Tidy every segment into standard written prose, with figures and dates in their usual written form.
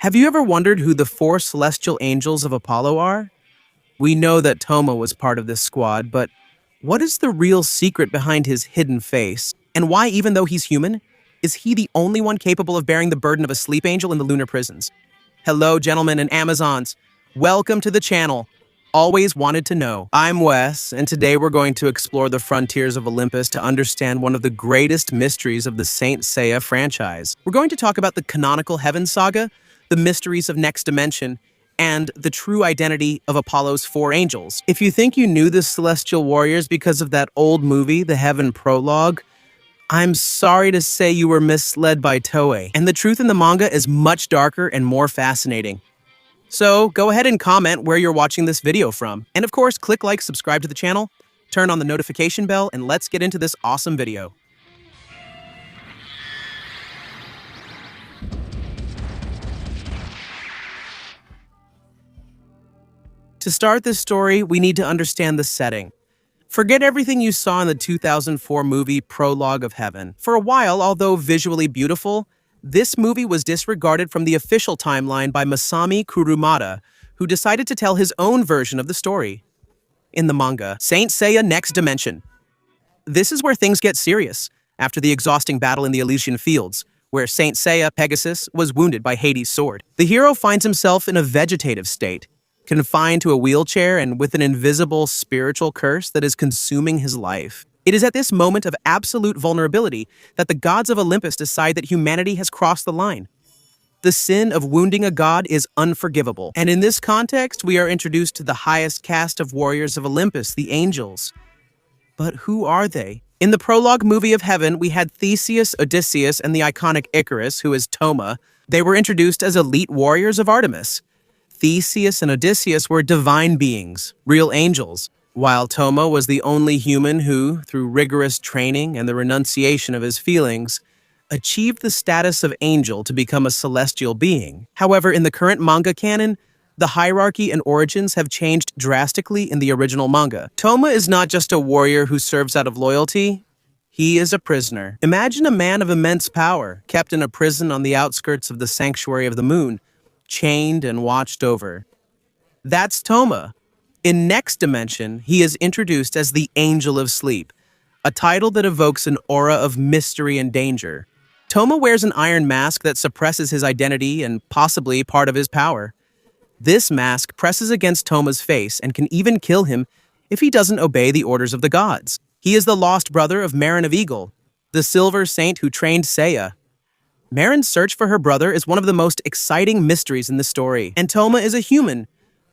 Have you ever wondered who the four celestial angels of Apollo are? We know that Toma was part of this squad, but what is the real secret behind his hidden face? And why, even though he's human, is he the only one capable of bearing the burden of a sleep angel in the lunar prisons? Hello, gentlemen and Amazons. Welcome to the channel. Always wanted to know. I'm Wes, and today we're going to explore the frontiers of Olympus to understand one of the greatest mysteries of the Saint Seiya franchise. We're going to talk about the canonical Heaven Saga, the mysteries of Next Dimension, and the true identity of Apollo's four angels. If you think you knew the Celestial Warriors because of that old movie, The Heaven Prologue, I'm sorry to say you were misled by Toei, and the truth in the manga is much darker and more fascinating. So go ahead and comment where you're watching this video from. And of course, click like, subscribe to the channel, turn on the notification bell, and let's get into this awesome video. To start this story, we need to understand the setting. Forget everything you saw in the 2004 movie Prologue of Heaven. For a while, although visually beautiful, this movie was disregarded from the official timeline by Masami Kurumada, who decided to tell his own version of the story. In the manga, Saint Seiya Next Dimension. This is where things get serious, after the exhausting battle in the Elysian Fields, where Saint Seiya, Pegasus, was wounded by Hades' sword. The hero finds himself in a vegetative state, confined to a wheelchair and with an invisible spiritual curse that is consuming his life. It is at this moment of absolute vulnerability that the gods of Olympus decide that humanity has crossed the line. The sin of wounding a god is unforgivable, and in this context, we are introduced to the highest caste of warriors of Olympus, the angels. But who are they? In the prologue movie of Heaven, we had Theseus, Odysseus, and the iconic Icarus, who is Toma. They were introduced as elite warriors of Artemis. Theseus and Odysseus were divine beings, real angels, while Toma was the only human who, through rigorous training and the renunciation of his feelings, achieved the status of angel to become a celestial being. However, in the current manga canon, the hierarchy and origins have changed drastically in the original manga. Toma is not just a warrior who serves out of loyalty, he is a prisoner. Imagine a man of immense power, kept in a prison on the outskirts of the Sanctuary of the Moon, chained and watched over. That's Toma. In Next Dimension, he is introduced as the Angel of Sleep, a title that evokes an aura of mystery and danger. Toma wears an iron mask that suppresses his identity and possibly part of his power. This mask presses against Toma's face and can even kill him if he doesn't obey the orders of the gods. He is the lost brother of Marin of Eagle, the silver saint who trained Seiya. Marin's search for her brother is one of the most exciting mysteries in the story, and Toma is a human,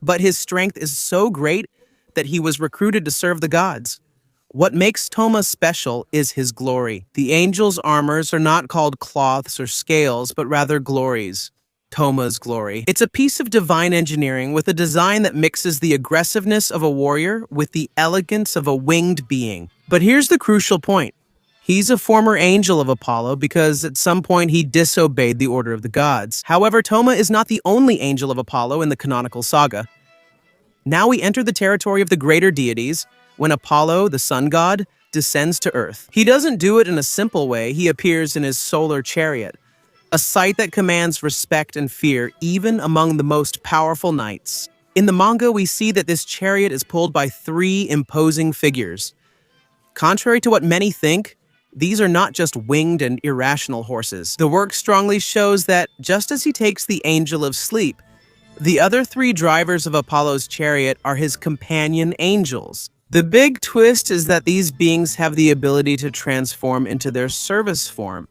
but his strength is so great that he was recruited to serve the gods. What makes Toma special is his glory. The angels' armors are not called cloths or scales, but rather glories. Toma's glory. It's a piece of divine engineering with a design that mixes the aggressiveness of a warrior with the elegance of a winged being. But here's the crucial point. He's a former angel of Apollo because at some point he disobeyed the order of the gods. However, Toma is not the only angel of Apollo in the canonical saga. Now we enter the territory of the greater deities when Apollo, the sun god, descends to Earth. He doesn't do it in a simple way. He appears in his solar chariot, a sight that commands respect and fear even among the most powerful knights. In the manga, we see that this chariot is pulled by three imposing figures. Contrary to what many think, these are not just winged and irrational horses. The work strongly shows that, just as he takes the Angel of Sleep, the other three drivers of Apollo's chariot are his companion angels. The big twist is that these beings have the ability to transform into their service form.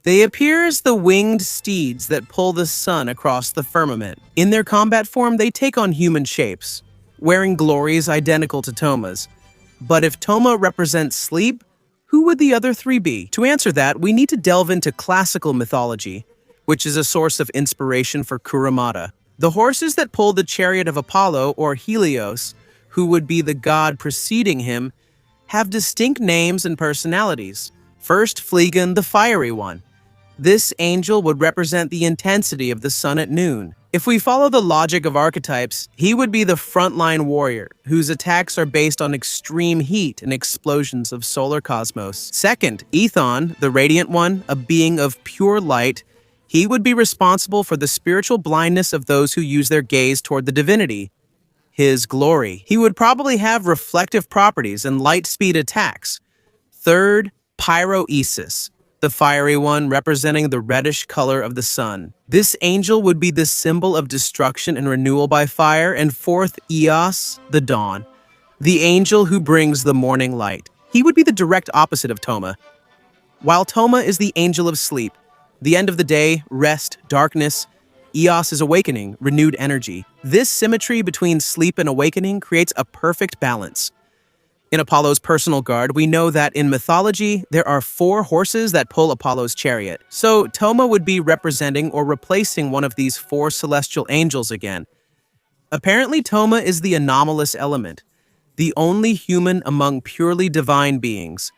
They appear as the winged steeds that pull the sun across the firmament. In their combat form, they take on human shapes, wearing glories identical to Toma's. But if Toma represents sleep, who would the other three be? To answer that, we need to delve into classical mythology, which is a source of inspiration for Kurumada. The horses that pull the chariot of Apollo, or Helios, who would be the god preceding him, have distinct names and personalities. First, Phlegon, the fiery one. This angel would represent the intensity of the sun at noon. If we follow the logic of archetypes, he would be the frontline warrior, whose attacks are based on extreme heat and explosions of solar cosmos. Second, Ethon, the radiant one, a being of pure light, He would be responsible for the spiritual blindness of those who use their gaze toward the divinity, his glory. He would probably have reflective properties and light speed attacks. Third, Pyroesis, the fiery one representing the reddish color of the sun. This angel would be the symbol of destruction and renewal by fire. And fourth, Eos, the dawn, the angel who brings the morning light. He would be the direct opposite of Toma. While Toma is the angel of sleep, the end of the day, rest, darkness, Eos is awakening, renewed energy. This symmetry between sleep and awakening creates a perfect balance. In Apollo's personal guard, we know that in mythology, there are 4 horses that pull Apollo's chariot. So Toma would be representing or replacing one of these 4 celestial angels again. Apparently, Toma is the anomalous element, the only human among purely divine beings.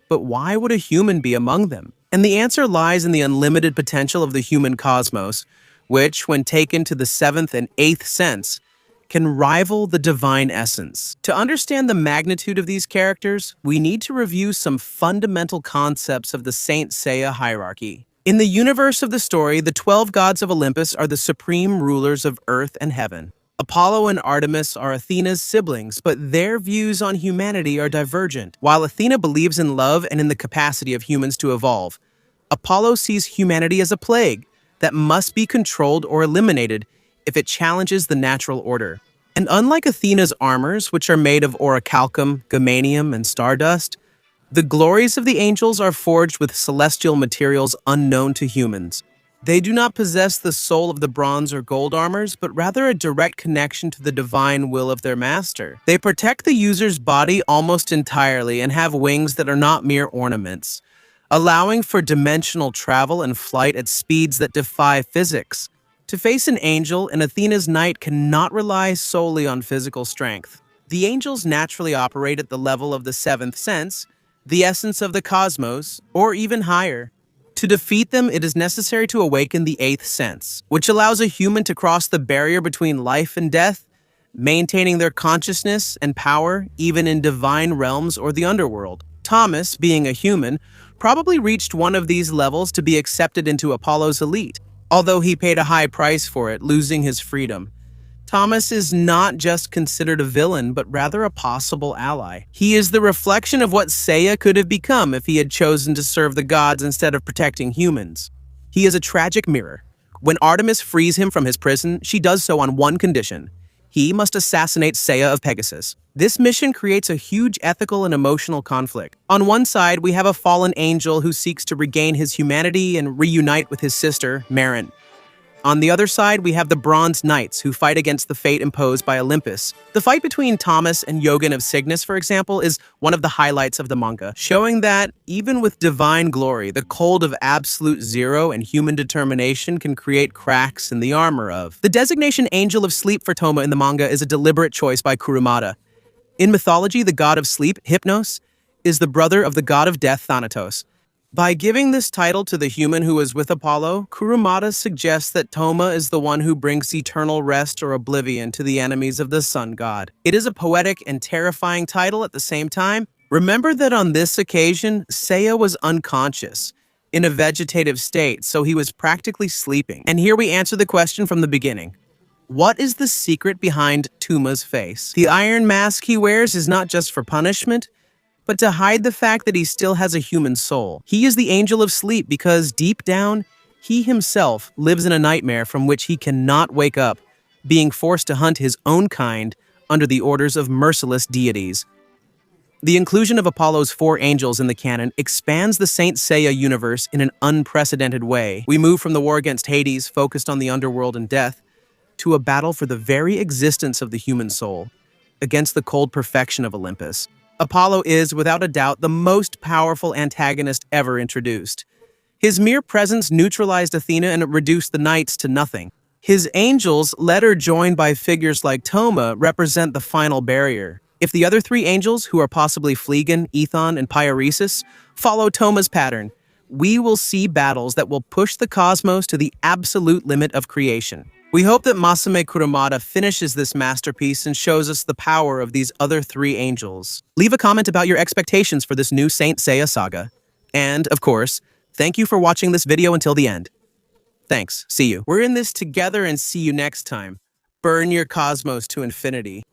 But why would a human be among them? And the answer lies in the unlimited potential of the human cosmos, which, when taken to the 7th and 8th sense, can rival the divine essence. To understand the magnitude of these characters, we need to review some fundamental concepts of the Saint Seiya hierarchy. In the universe of the story, the 12 gods of Olympus are the supreme rulers of earth and heaven. Apollo and Artemis are Athena's siblings, but their views on humanity are divergent. While Athena believes in love and in the capacity of humans to evolve, Apollo sees humanity as a plague that must be controlled or eliminated if it challenges the natural order. And unlike Athena's armors, which are made of orichalcum, germanium, and stardust, the glories of the angels are forged with celestial materials unknown to humans. They do not possess the soul of the bronze or gold armors, but rather a direct connection to the divine will of their master. They protect the user's body almost entirely and have wings that are not mere ornaments, allowing for dimensional travel and flight at speeds that defy physics. To face an angel, an Athena's knight cannot rely solely on physical strength. The angels naturally operate at the level of the 7th sense, the essence of the cosmos, or even higher. To defeat them, it is necessary to awaken the 8th sense, which allows a human to cross the barrier between life and death, maintaining their consciousness and power even in divine realms or the underworld. Thomas, being a human, probably reached one of these levels to be accepted into Apollo's elite, although he paid a high price for it, losing his freedom. Thomas is not just considered a villain, but rather a possible ally. He is the reflection of what Seiya could have become if he had chosen to serve the gods instead of protecting humans. He is a tragic mirror. When Artemis frees him from his prison, she does so on one condition: he must assassinate Seiya of Pegasus. This mission creates a huge ethical and emotional conflict. On one side, we have a fallen angel who seeks to regain his humanity and reunite with his sister, Marin. On the other side, we have the Bronze Knights who fight against the fate imposed by Olympus. The fight between Thomas and Yogan of Cygnus, for example, is one of the highlights of the manga, showing that, even with divine glory, the cold of absolute zero and human determination can create cracks in the armor of. The designation Angel of Sleep for Toma in the manga is a deliberate choice by Kurumada. In mythology, the god of sleep, Hypnos, is the brother of the god of death, Thanatos. By giving this title to the human who is with Apollo, Kurumada suggests that Toma is the one who brings eternal rest or oblivion to the enemies of the sun god. It is a poetic and terrifying title at the same time. Remember that on this occasion, Seiya was unconscious, in a vegetative state, so he was practically sleeping. And here we answer the question from the beginning. What is the secret behind Toma's face? The iron mask he wears is not just for punishment, but to hide the fact that he still has a human soul. He is the angel of sleep because, deep down, he himself lives in a nightmare from which he cannot wake up, being forced to hunt his own kind under the orders of merciless deities. The inclusion of Apollo's 4 angels in the canon expands the Saint Seiya universe in an unprecedented way. We move from the war against Hades, focused on the underworld and death, to a battle for the very existence of the human soul, against the cold perfection of Olympus. Apollo is, without a doubt, the most powerful antagonist ever introduced. His mere presence neutralized Athena and reduced the knights to nothing. His angels, later joined by figures like Toma, represent the final barrier. If the other 3 angels, who are possibly Phlegon, Ethon, and Pyresis, follow Toma's pattern, we will see battles that will push the cosmos to the absolute limit of creation. We hope that Masame Kurumada finishes this masterpiece and shows us the power of these other 3 angels. Leave a comment about your expectations for this new Saint Seiya saga. And, of course, thank you for watching this video until the end. Thanks. See you. We're in this together and see you next time. Burn your cosmos to infinity.